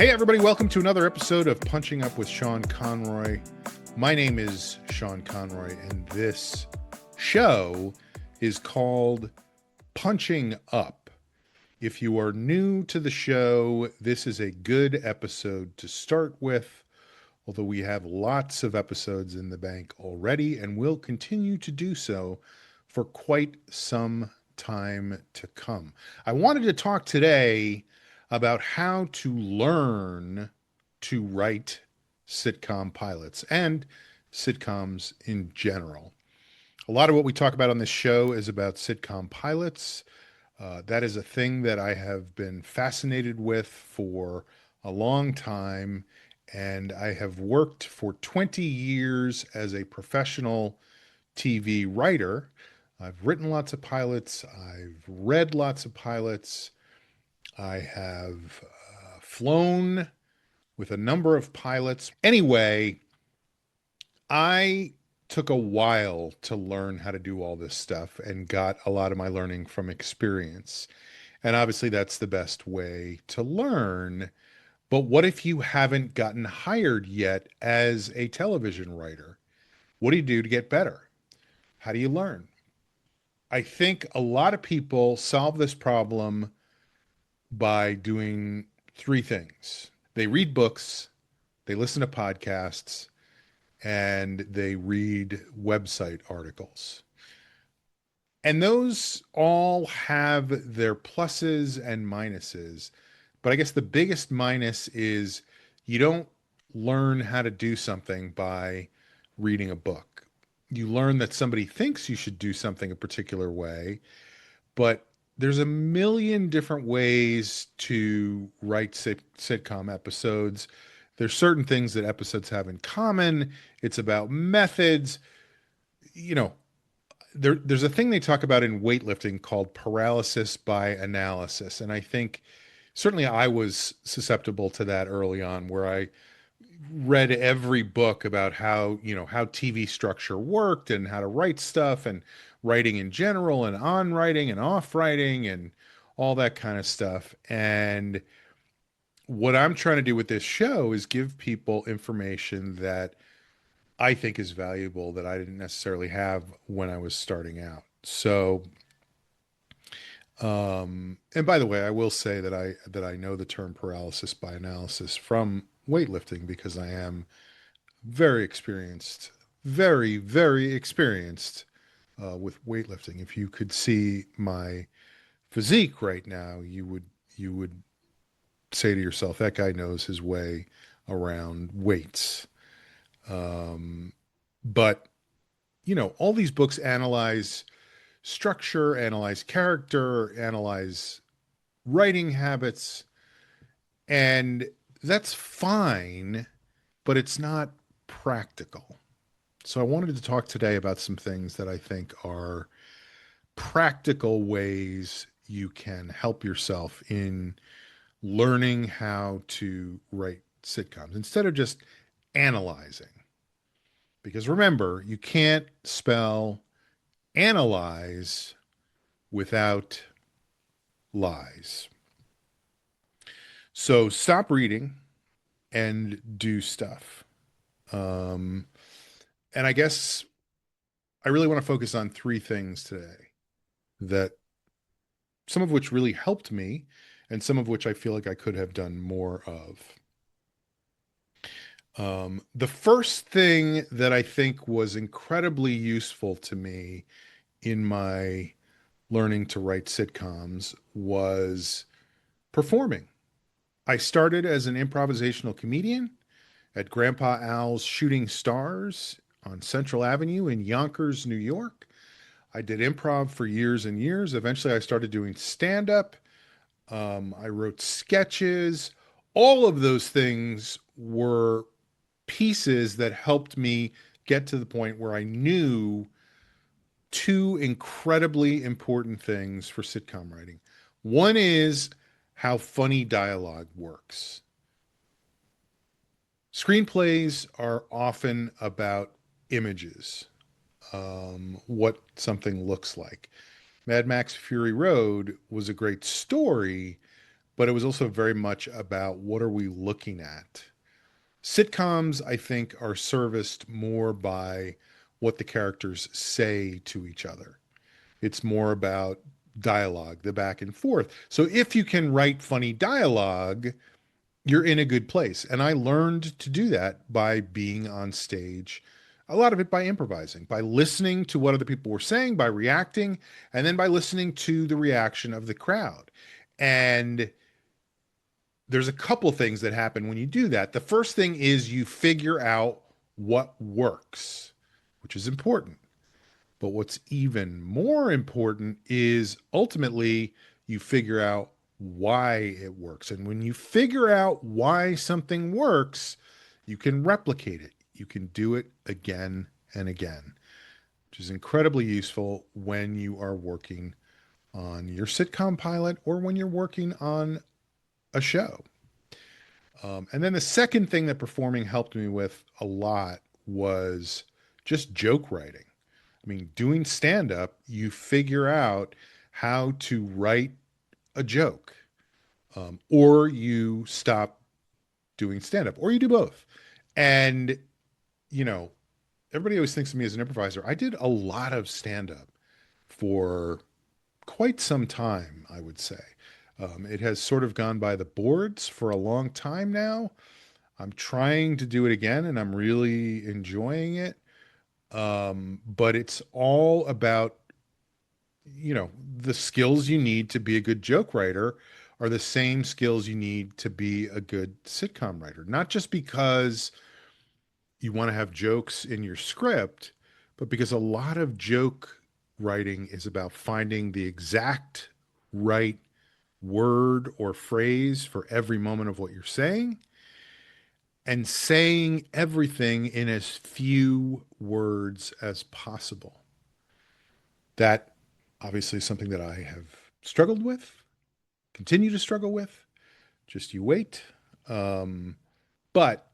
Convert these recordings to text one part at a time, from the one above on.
Hey, everybody, welcome to another episode of Punching Up with Sean Conroy. My name is Sean Conroy, and this show is called Punching Up. If you are new to the show, this is a good episode to start with, although we have lots of episodes in the bank already, and will continue to do so for quite some time to come. I wanted to talk today about how to learn to write sitcom pilots and sitcoms in general. A lot of what we talk about on this show is about sitcom pilots. That is a thing that I have been fascinated with for a long time, and I have worked for 20 years as a professional TV writer. I've written lots of pilots, I've read lots of pilots, I have flown with a number of pilots. Anyway, I took a while to learn how to do all this stuff and got a lot of my learning from experience. And obviously, that's the best way to learn. But what if you haven't gotten hired yet as a television writer? What do you do to get better? How do you learn? I think a lot of people solve this problem by doing three things. They read books, they listen to podcasts, and they read website articles. And those all have their pluses and minuses. But I guess the biggest minus is you don't learn how to do something by reading a book. You learn that somebody thinks you should do something a particular way, but there's a million different ways to write sitcom episodes. There's certain things that episodes have in common. It's about methods. You know, there's a thing they talk about in weightlifting called paralysis by analysis. And I think certainly I was susceptible to that early on, where I read every book about how TV structure worked and how to write stuff and writing in general and on writing and off writing and all that kind of stuff. And what I'm trying to do with this show is give people information that I think is valuable that I didn't necessarily have when I was starting out. So, and by the way, I will say that I know the term paralysis by analysis from weightlifting because I am very experienced, very, very experienced with weightlifting. If you could see my physique right now, you would say to yourself, that guy knows his way around weights. But all these books analyze structure, analyze character, analyze writing habits, and that's fine, but it's not practical. So I wanted to talk today about some things that I think are practical ways you can help yourself in learning how to write sitcoms instead of just analyzing. Because remember, you can't spell analyze without lies. So stop reading and do stuff. And I guess I really want to focus on three things today that some of which really helped me and some of which I feel like I could have done more of. The first thing that I think was incredibly useful to me in my learning to write sitcoms was performing. I started as an improvisational comedian at Grandpa Al's Shooting Stars on Central Avenue in Yonkers, New York. I did improv for years and years. Eventually, I started doing stand up. I wrote sketches. All of those things were pieces that helped me get to the point where I knew two incredibly important things for sitcom writing. One is how funny dialogue works. Screenplays are often about images, what something looks like. Mad Max Fury Road was a great story, but it was also very much about what are we looking at. Sitcoms, I think, are serviced more by what the characters say to each other. It's more about dialogue, the back and forth. So if you can write funny dialogue, you're in a good place. And I learned to do that by being on stage, a lot of it by improvising, by listening to what other people were saying, by reacting, and then by listening to the reaction of the crowd. And there's a couple things that happen when you do that. The first thing is you figure out what works, which is important. But what's even more important is ultimately you figure out why it works. And when you figure out why something works, you can replicate it. You can do it again and again, which is incredibly useful when you are working on your sitcom pilot or when you're working on a show. And then the second thing that performing helped me with a lot was just joke writing. I mean, doing stand up, you figure out how to write a joke, or you stop doing stand up, or you do both. And, you know, everybody always thinks of me as an improviser. I did a lot of stand up for quite some time, I would say. It has sort of gone by the boards for a long time now. I'm trying to do it again and I'm really enjoying it. But it's all about, the skills you need to be a good joke writer are the same skills you need to be a good sitcom writer. Not just because you want to have jokes in your script, but because a lot of joke writing is about finding the exact right word or phrase for every moment of what you're saying and saying everything in as few words as possible. That obviously is something that I have struggled with, continue to struggle with. Just you wait. But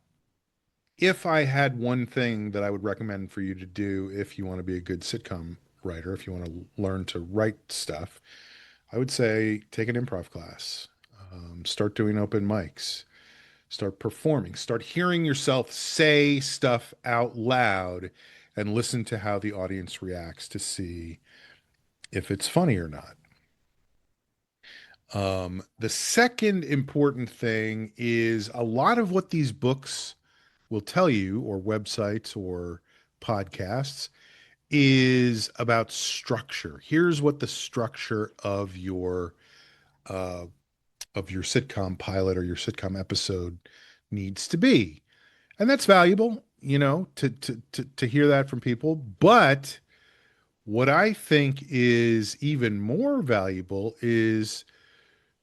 if I had one thing that I would recommend for you to do if you want to be a good sitcom writer, if you want to learn to write stuff, I would say take an improv class, start doing open mics, start performing, start hearing yourself say stuff out loud and listen to how the audience reacts to see if it's funny or not. The second important thing is a lot of what these books will tell you, or websites or podcasts, is about structure. Here's what the structure uh, of your sitcom pilot or your sitcom episode needs to be, and that's valuable, to hear that from people. But what I think is even more valuable is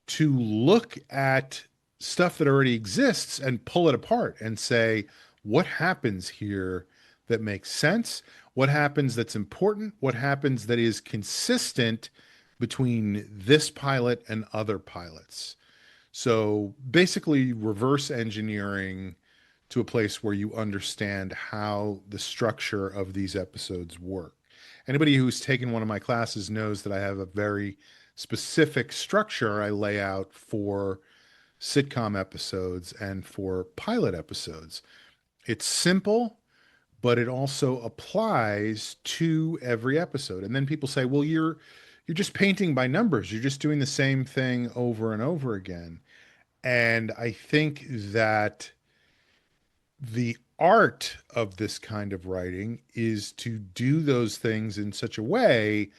to look at stuff that already exists and pull it apart and say, what happens here that makes sense? What happens that's important? What happens that is consistent between this pilot and other pilots? So basically, reverse engineering to a place where you understand how the structure of these episodes work. Anybody who's taken one of my classes knows that I have a very specific structure I lay out for sitcom episodes and for pilot episodes. It's simple, but it also applies to every episode. And then people say, "Well, you're just painting by numbers. You're just doing the same thing over and over again." And I think that the art of this kind of writing is to do those things in such a way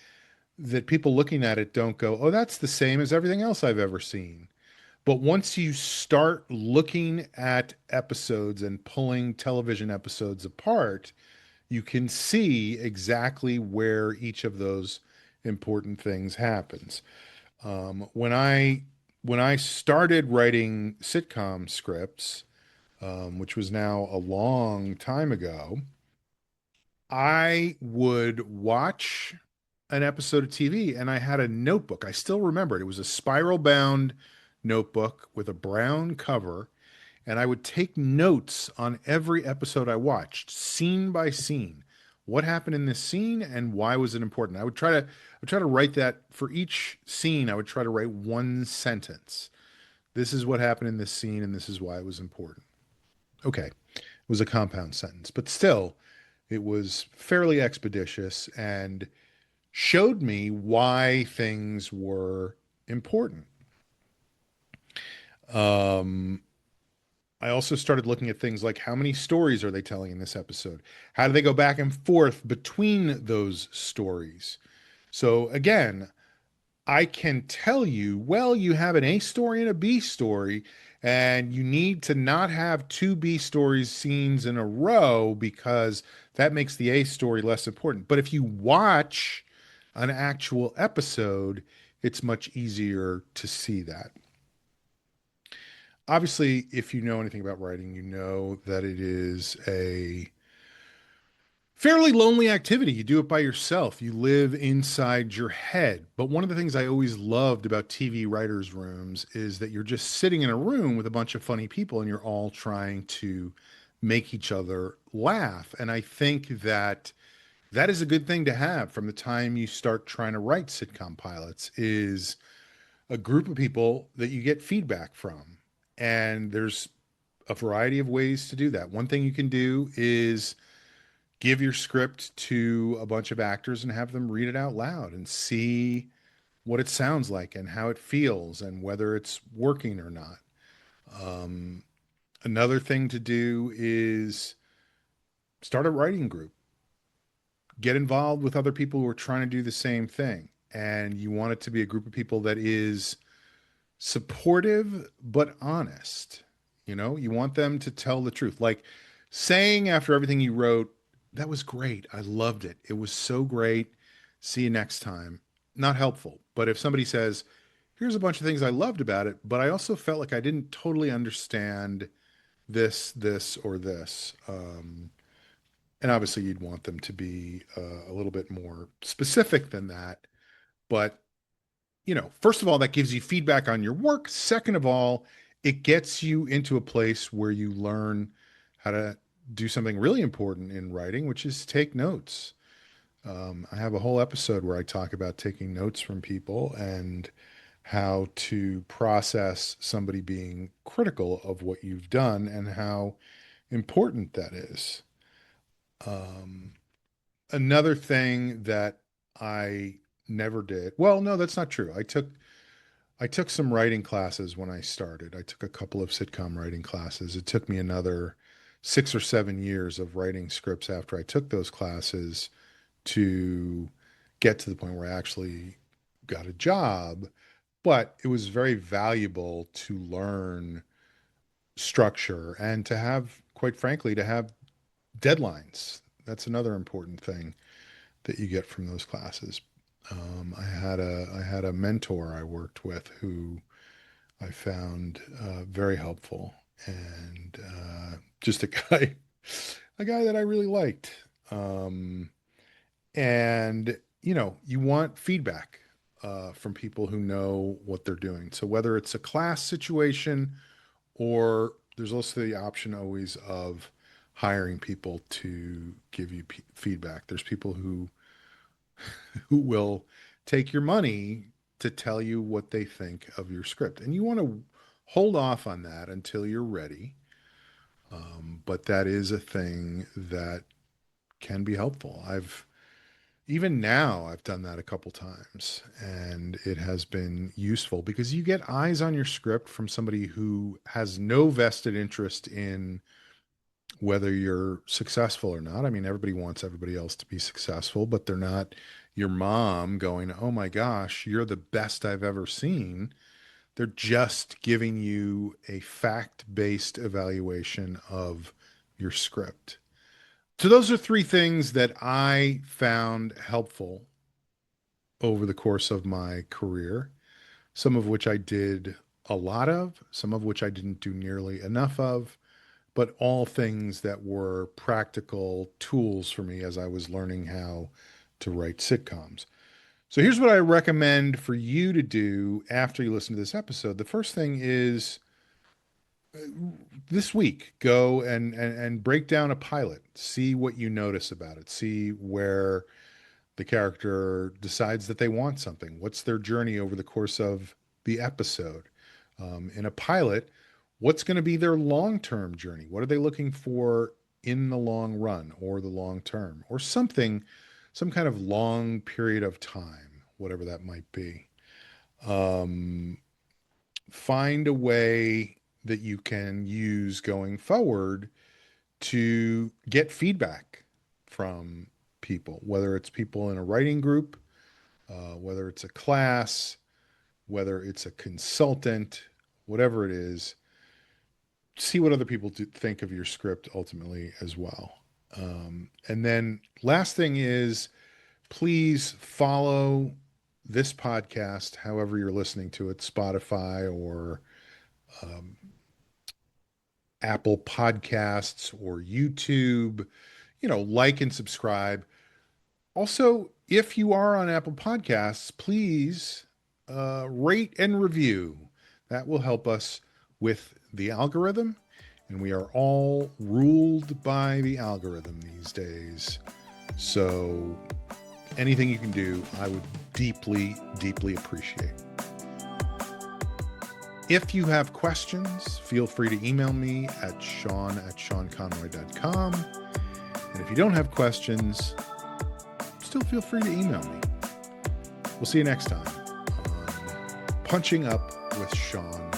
that people looking at it don't go, "Oh, that's the same as everything else I've ever seen." But once you start looking at episodes and pulling television episodes apart, you can see exactly where each of those important things happens. When I started writing sitcom scripts, which was now a long time ago, I would watch an episode of TV and I had a notebook. I still remember it. It was a spiral bound notebook with a brown cover. And I would take notes on every episode I watched, scene by scene. What happened in this scene and why was it important? I would try to write that for each scene. I would try to write one sentence. This is what happened in this scene, and this is why it was important. Okay, it was a compound sentence, but still, it was fairly expeditious and showed me why things were important. Um, I also started looking at things like how many stories are they telling in this episode? How do they go back and forth between those stories? So again, I can tell you, well, you have an A story and a B story, and you need to not have two B stories scenes in a row because that makes the A story less important. But if you watch an actual episode, it's much easier to see that. Obviously, if you know anything about writing, you know that it is a fairly lonely activity. You do it by yourself. You live inside your head. But one of the things I always loved about TV writers' rooms is that you're just sitting in a room with a bunch of funny people and you're all trying to make each other laugh. And I think that that is a good thing to have from the time you start trying to write sitcom pilots is a group of people that you get feedback from. And there's a variety of ways to do that. One thing you can do is give your script to a bunch of actors and have them read it out loud and see what it sounds like and how it feels and whether it's working or not. Um, Another thing to do is start a writing group, get involved with other people who are trying to do the same thing. And you want it to be a group of people that is supportive but honest. You know, you want them to tell the truth. Like saying after everything you wrote, that was great. I loved it. It was so great. See you next time. Not helpful. But if somebody says, here's a bunch of things I loved about it, but I also felt like I didn't totally understand this, or this. And obviously, you'd want them to be a little bit more specific than that. But first of all, that gives you feedback on your work. Second of all, it gets you into a place where you learn how to do something really important in writing, which is take notes. I have a whole episode where I talk about taking notes from people and how to process somebody being critical of what you've done and how important that is. Um, Another thing that I never did, well, no, that's not true. I took some writing classes when I started. I took a couple of sitcom writing classes. It took me another 6 or 7 years of writing scripts after I took those classes to get to the point where I actually got a job. But it was very valuable to learn structure and to have, quite frankly, to have deadlines. That's another important thing that you get from those classes. I had a mentor I worked with who I found very helpful and just a guy that I really liked. Um, and you want feedback from people who know what they're doing. So whether it's a class situation or there's also the option always of hiring people to give you feedback. There's people who will take your money to tell you what they think of your script. And you want to hold off on that until you're ready. But that is a thing that can be helpful. Even now, I've done that a couple times and it has been useful because you get eyes on your script from somebody who has no vested interest in whether you're successful or not. I mean, everybody wants everybody else to be successful, but they're not your mom going, "Oh my gosh, you're the best I've ever seen." They're just giving you a fact-based evaluation of your script. So those are three things that I found helpful over the course of my career, some of which I did a lot of, some of which I didn't do nearly enough of, but all things that were practical tools for me as I was learning how to write sitcoms. So here's what I recommend for you to do after you listen to this episode. The first thing is this week, go and break down a pilot. See what you notice about it. See where the character decides that they want something. What's their journey over the course of the episode? In a pilot, what's going to be their long-term journey? What are they looking for in the long run or the long term or something, some kind of long period of time, whatever that might be. Find a way that you can use going forward to get feedback from people, whether it's people in a writing group, whether it's a class, whether it's a consultant, whatever it is. See what other people think of your script ultimately as well. And then last thing is, please follow this podcast, however you're listening to it, Spotify or Apple Podcasts or YouTube, like and subscribe. Also, if you are on Apple Podcasts, please rate and review. That will help us with the algorithm, and we are all ruled by the algorithm these days. So anything you can do, I would deeply, deeply appreciate. If you have questions, feel free to email me at sean@seanconroy.com. And if you don't have questions, still feel free to email me. We'll see you next time on Punching Up with Sean